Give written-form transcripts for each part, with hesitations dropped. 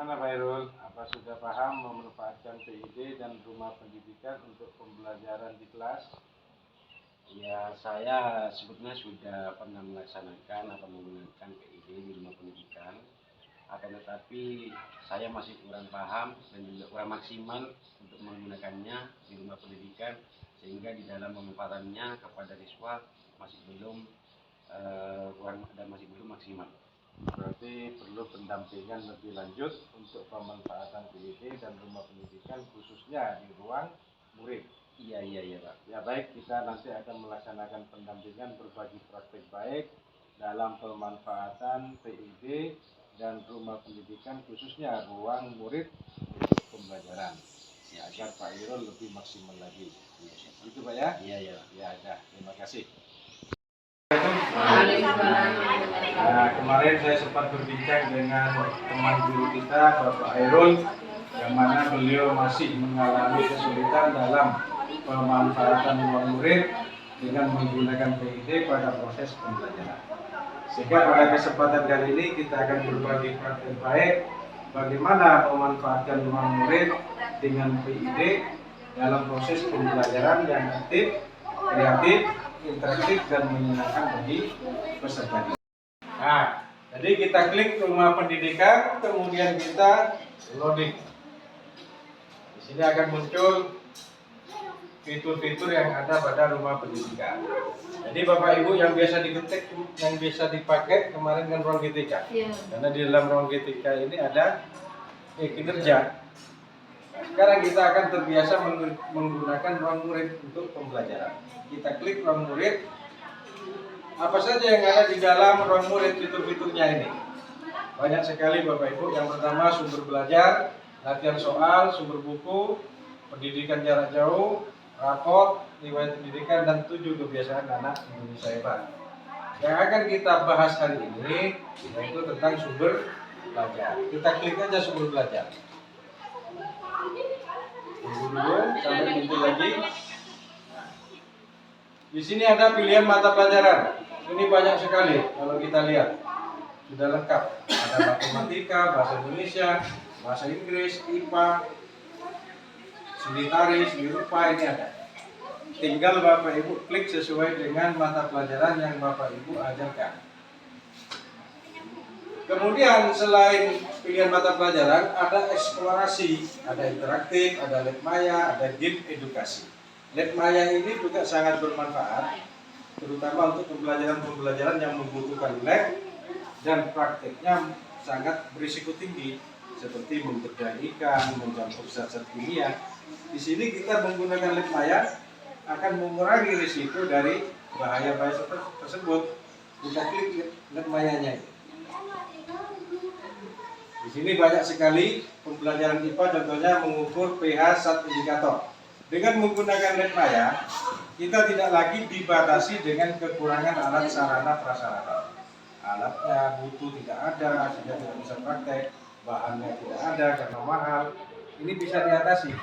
Bagaimana Pak Irul? Apa sudah paham memanfaatkan PID dan rumah pendidikan untuk pembelajaran di kelas? Ya, saya sebetulnya sudah pernah melaksanakan atau menggunakan PID di rumah pendidikan. Akan tetapi saya masih kurang paham dan juga kurang maksimal untuk menggunakannya di rumah pendidikan, sehingga di dalam pemanfaatannya kepada siswa masih belum kurang dan masih belum maksimal. Berarti perlu pendampingan lebih lanjut untuk pemanfaatan PID dan rumah pendidikan khususnya di ruang murid. Iya Pak. Ya baik, kita nanti akan melaksanakan pendampingan berbagi praktik baik dalam pemanfaatan PID dan rumah pendidikan khususnya ruang murid untuk pembelajaran. Ya, agar Pak Irul lebih maksimal lagi. Gitu Pak ya? Iya. Ya, terima kasih. Waalaikumsalam. Nah, kemarin saya sempat berbincang dengan teman guru kita, Bapak Hairul, yang mana beliau masih mengalami kesulitan dalam pemanfaatan ruang murid dengan menggunakan PID pada proses pembelajaran. Sehingga pada kesempatan kali ini kita akan berbagi praktik baik bagaimana memanfaatkan ruang murid dengan PID dalam proses pembelajaran yang aktif, kreatif, interaktif, dan menyenangkan bagi peserta didik. Nah, jadi kita klik rumah pendidikan, kemudian kita loading. Di sini akan muncul fitur-fitur yang ada pada rumah pendidikan. Jadi Bapak Ibu yang biasa diketik, yang biasa dipakai kemarin kan ruang GTK. Ya. Karena di dalam ruang GTK ini ada kinerja. Nah, sekarang kita akan terbiasa menggunakan ruang murid untuk pembelajaran. Kita klik ruang murid. Apa saja yang ada di dalam ruang murid, fitur-fiturnya ini? Banyak sekali Bapak Ibu. Yang pertama sumber belajar, latihan soal, sumber buku, pendidikan jarak jauh, raport, riwayat pendidikan, dan 7 kebiasaan anak Indonesia hebat. Yang akan kita bahas hari ini yaitu tentang sumber belajar. Kita klik aja sumber belajar. Tunggu dulu sampai muncul lagi. Di sini ada pilihan mata pelajaran. Ini banyak sekali kalau kita lihat. Sudah lengkap. Ada matematika, bahasa Indonesia, bahasa Inggris, IPA, seni tari, seni rupa, ini ada. Tinggal Bapak Ibu klik sesuai dengan mata pelajaran yang Bapak Ibu ajarkan. Kemudian selain pilihan mata pelajaran, ada eksplorasi, ada interaktif, ada lab maya, ada game edukasi. Lab maya ini juga sangat bermanfaat, terutama untuk pembelajaran-pembelajaran yang membutuhkan lab dan prakteknya sangat berisiko tinggi, seperti membedah ikan, mencampur zat-zat kimia. Di sini kita menggunakan lab maya akan mengurangi risiko dari bahaya-bahaya tersebut. Kita klik lab mayanya. Di sini banyak sekali pembelajaran IPA, contohnya mengukur pH zat indikator. Dengan menggunakan lab maya, kita tidak lagi dibatasi dengan kekurangan alat sarana prasarana. Alatnya butuh tidak ada, sehingga tidak bisa praktek, bahannya tidak ada karena mahal. Ini bisa diatasi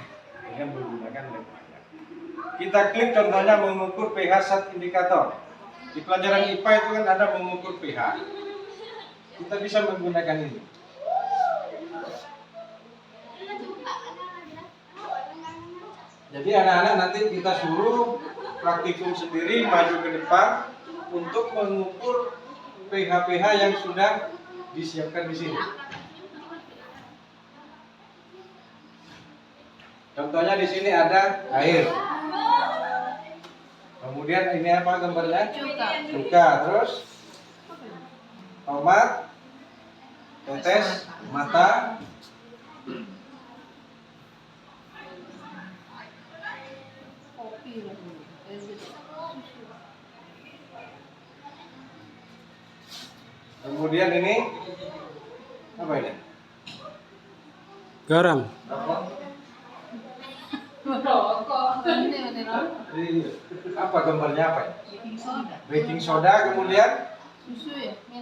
dengan menggunakan lab maya. Kita klik contohnya mengukur pH zat indikator. Di pelajaran IPA itu kan ada mengukur pH. Kita bisa menggunakan ini. Jadi anak-anak nanti kita suruh praktikum sendiri maju ke depan untuk mengukur pH-pH yang sudah disiapkan di sini. Contohnya di sini ada air. Kemudian ini apa gambarnya? Cuka. Terus tomat, tetes, mata. Kemudian ini apa ini? Garam. Apa gambarnya apa? Baking soda. Kemudian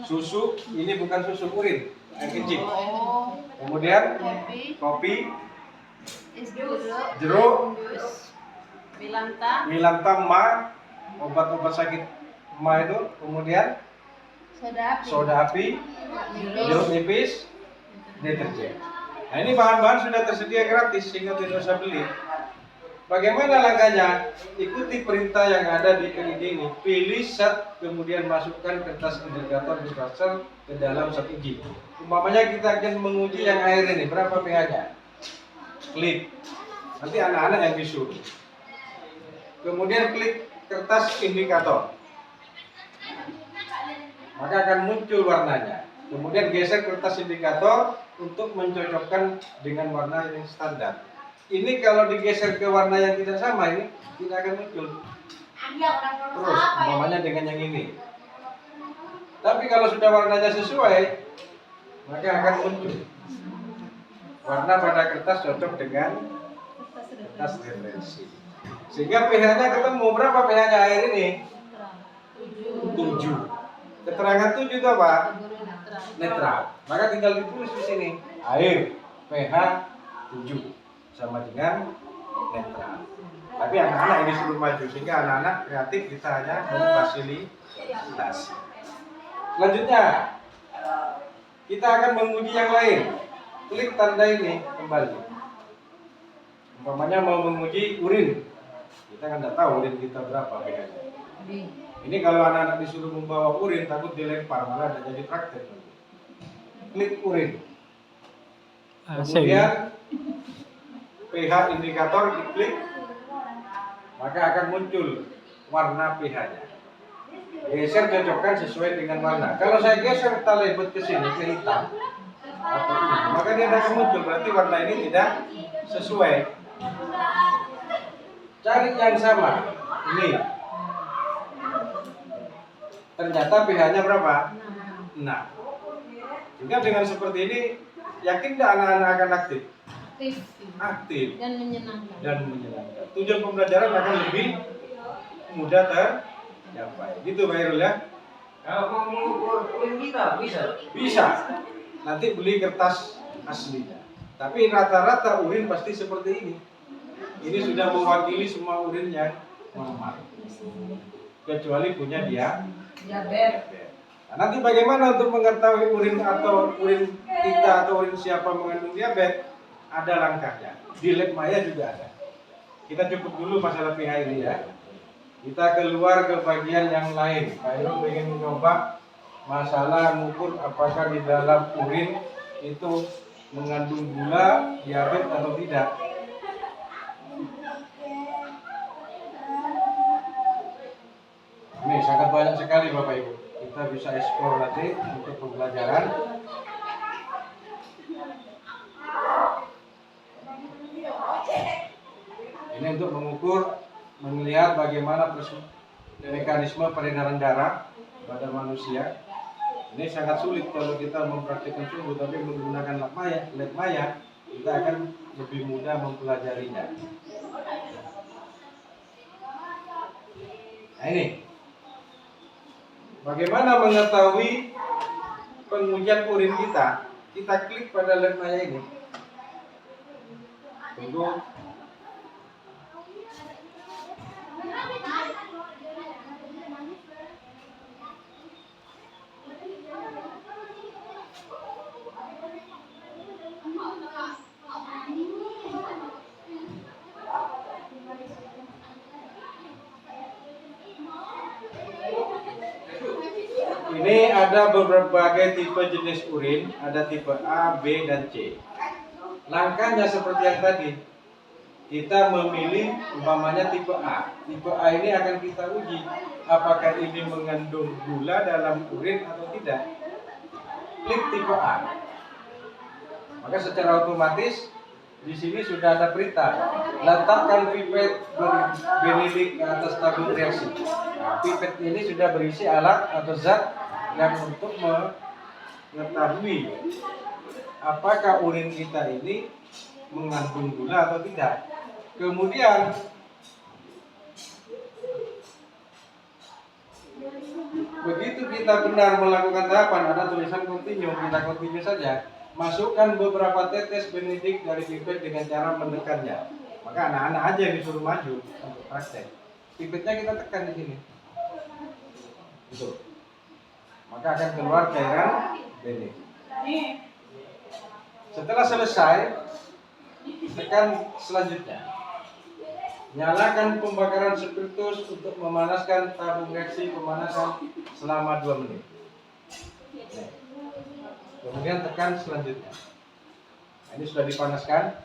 susu. Ini bukan susu, urin, air kencing. Kemudian kopi, jeruk, milanta, ma, obat-obat sakit ma itu. Kemudian soda api, jeruk nipis, deterjen. Nah ini bahan-bahan sudah tersedia gratis sehingga tidak usah beli. Bagaimana langkahnya? Ikuti perintah yang ada di PID ini. Pilih set, kemudian masukkan kertas indikator disperser ke dalam set uji. Umpamanya kita akan menguji yang air ini, berapa pH-nya? Klik. Nanti anak-anak yang disuruh. Kemudian klik kertas indikator. Maka akan muncul warnanya. Kemudian geser kertas indikator untuk mencocokkan dengan warna yang standar. Ini kalau digeser ke warna yang tidak sama ini tidak akan muncul. Terus, umpamanya dengan yang ini. Tapi kalau sudah warnanya sesuai, maka akan muncul warna pada kertas cocok dengan kertas referensi. Sehingga pH-nya ketemu. Berapa pH-nya air ini? 7. Keterangan 7 itu apa? Netral. Maka tinggal ditulis di sini. Air pH 7 sama dengan netral. Tapi anak-anak ini suruh maju sehingga anak-anak kreatif kita hanya memfasilitasi. Selanjutnya kita akan menguji yang lain. Klik tanda ini kembali. Umpamanya mau menguji urin. Kita kan tidak tahu urin kita berapa pH-nya. Ini kalau anak-anak disuruh membawa urin takut dilempar malah ada jadi praktek. Klik urin. Kemudian pH indikator diklik, maka akan muncul warna pH-nya. Geser cocokkan sesuai dengan warna. Kalau saya geser talebet ke sini ke hitam atau ini, maka dia akan muncul berarti warna ini tidak sesuai. Cari yang sama. Ini. Ternyata pH-nya berapa? 6. Sehingga dengan seperti ini yakin tidak anak-anak akan aktif? Aktif dan menyenangkan. Tujuan pembelajaran akan lebih mudah tercapai. Gitu Pak Irul ya. Kalau mau mengukur urin kita bisa. Nanti beli kertas aslinya. Tapi rata-rata urin pasti seperti ini. Ini sudah mewakili semua urin yang normal. Kecuali punya diabetes. Nah, nanti bagaimana untuk mengetahui urin atau urin kita atau urin siapa mengandung diabetes? Ada langkahnya. Di lab Maya juga ada. Kita cukup dulu masalah pH ini ya. Kita keluar ke bagian yang lain. Pak Irul ingin mencoba masalah mengukur apakah di dalam urin itu mengandung gula, diabetes atau tidak. Ini sangat banyak sekali Bapak Ibu. Kita bisa eksplor nanti untuk pembelajaran. Ini untuk mengukur, melihat bagaimana mekanisme peredaran darah pada manusia. Ini sangat sulit kalau kita mempraktikkan sungguh, tapi menggunakan lab maya kita akan lebih mudah mempelajarinya. Nah ini, bagaimana mengetahui pengujian urin kita? Kita klik pada lab maya ini. Tunggu. Ini ada berbagai tipe jenis urin, ada tipe A, B, dan C. Langkahnya seperti yang tadi. Kita memilih umpamanya tipe A. Tipe A ini akan kita uji apakah ini mengandung gula dalam urin atau tidak. Klik tipe A. Maka secara otomatis di sini sudah ada perintah. Letakkan pipet benilik ke atas tabung reaksi. Nah, pipet ini sudah berisi alat atau zat yang untuk mengetahui apakah urin kita ini mengandung gula atau tidak. Kemudian begitu kita benar melakukan tahapan, ada tulisan continue, kita continue saja. Masukkan beberapa tetes benidik dari pipet dengan cara menekannya. Maka anak-anak aja yang disuruh maju untuk praktek. Pipetnya kita tekan di sini. Gitu. Maka akan keluar cairan benih. Setelah selesai, tekan selanjutnya. Nyalakan pembakaran spiritus untuk memanaskan tabung reaksi pemanasan selama 2 menit. Kemudian tekan selanjutnya. Nah, ini sudah dipanaskan.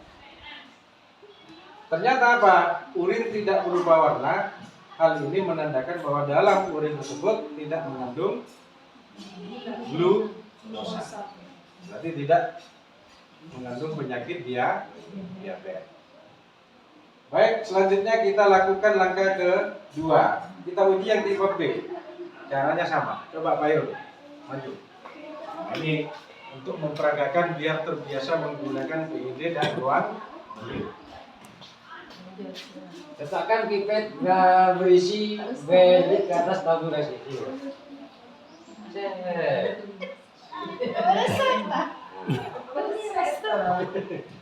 Ternyata apa? Urin tidak berubah warna. Hal ini menandakan bahwa dalam urin tersebut tidak mengandung glukosa. Berarti tidak mengandung penyakit diabetes. Baik, selanjutnya kita lakukan langkah kedua. Kita uji yang tipe B. Caranya sama. Coba Pak Yul, maju. Nah, ini untuk memperagakan biar terbiasa menggunakan PID dan ruang urin. Letakkan pipet berisi berit ke atas tabung reaksi.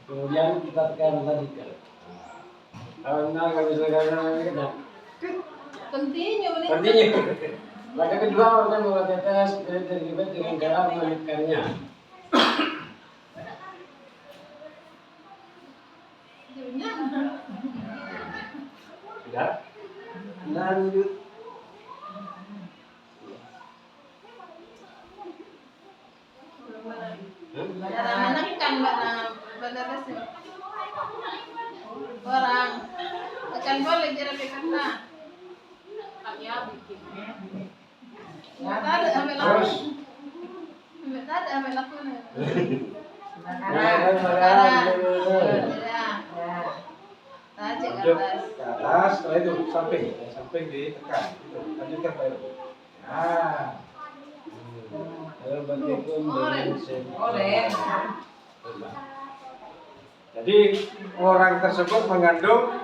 Kemudian kita tekan tadi kan. Kalau nggak bisa kena. Pentingnya menit. Artinya, langkah kedua orang membuat tes terlibat dengan cara menekannya. Sudah? Lanjut. Menekan orang akan boleh jadi kena. Ada ambil aku. Ada ambil aku nih. Tarik ke Lanjut atas. ke atas, setelah itu samping ditekan. Itu, lanjutkan Pak Yul. Nah, jadi orang tersebut mengandung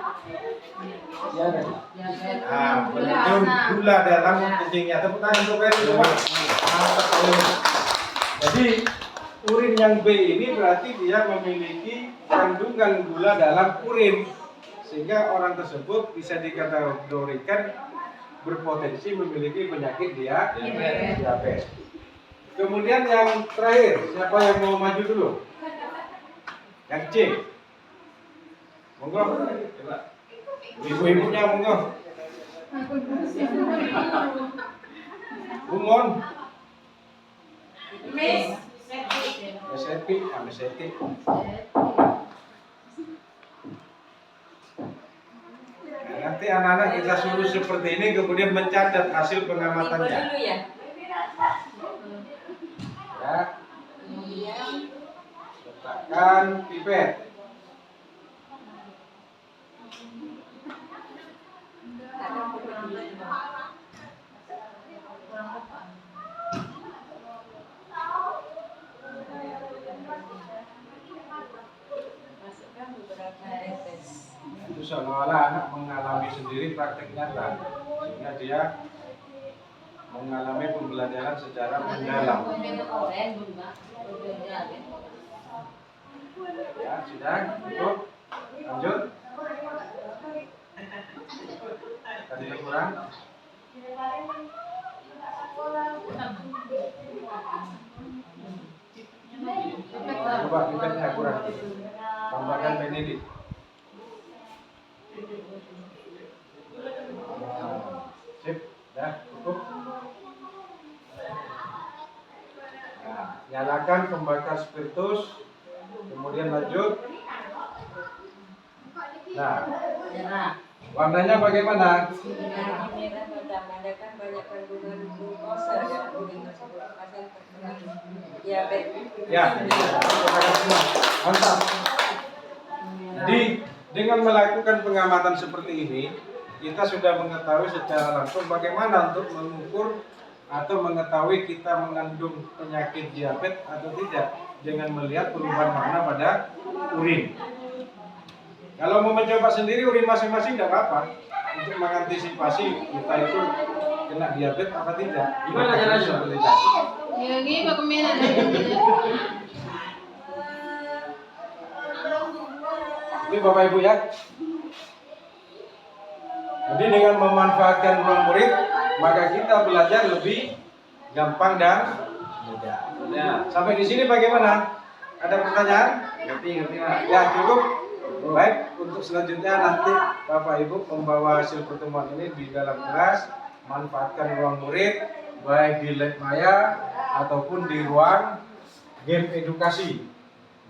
mengandung gula dalam kencingnya. Tepuk tangan untuk Pak Yul, coba. Mantap, Pak Yul. Jadi urin yang B ini berarti dia memiliki kandungan gula dalam urin, sehingga orang tersebut bisa dikategorikan berpotensi memiliki penyakit diabetes. Kemudian yang terakhir, siapa yang mau maju dulu? Yang C. Monggo. Coba. Ibu-ibunya monggo. Bumon. Mesetik. Nah, nanti anak-anak kita suruh seperti ini, kemudian mencatat hasil pengamatannya. Ya. Letakkan pipet. Itu seolah-olah anak mengalami sendiri praktek nyata, sehingga dia mengalami pembelajaran secara mendalam. Ya, sudah, cukup. Lanjut. Tadi yang kurang. Coba pipetnya kurang. Tambahkan Benedict. Sip, dah cukup. Nah, nyalakan pembakar spiritus, kemudian lanjut. Nah, warnanya bagaimana? Ya, mantap. Jadi dengan melakukan pengamatan seperti ini, kita sudah mengetahui secara langsung bagaimana untuk mengukur atau mengetahui kita mengandung penyakit diabetes atau tidak dengan melihat perubahan warna pada urin. Kalau mau mencoba sendiri urin masing-masing tidak apa-apa, untuk mengantisipasi kita itu kena diabetes apa tidak. Gimana caranya? Seperti tadi. Ya gini Pak Kemenan. Ini Bapak Ibu ya. Jadi dengan memanfaatkan ruang murid, maka kita belajar lebih gampang dan mudah. Nah, sampai di sini bagaimana? Ada pertanyaan? Ngerti Pak. Ya cukup. Baik, untuk selanjutnya nanti Bapak Ibu membawa hasil pertemuan ini di dalam kelas, manfaatkan ruang murid baik di lab maya ataupun di ruang game edukasi.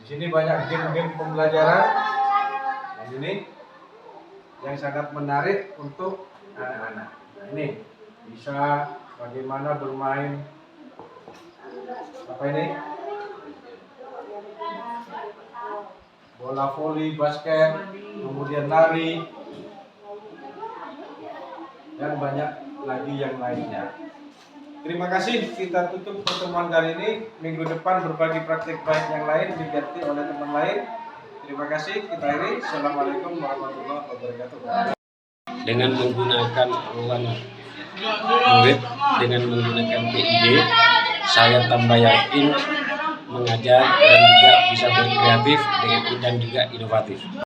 Di sini banyak game-game pembelajaran. Nah, ini yang sangat menarik untuk anak-anak. Nah, ini bisa bagaimana bermain apa ini? Bola voli, basket, kemudian lari, dan banyak lagi yang lainnya. Terima kasih, kita tutup pertemuan kali ini. Minggu depan berbagi praktik baik yang lain diganti oleh teman lain. Terima kasih, kita akhiri. Assalamualaikum warahmatullahi wabarakatuh. Dengan menggunakan ruang murid, dengan menggunakan PID, saya tambah yakin mengajar dan juga bisa berkreatif dan juga inovatif.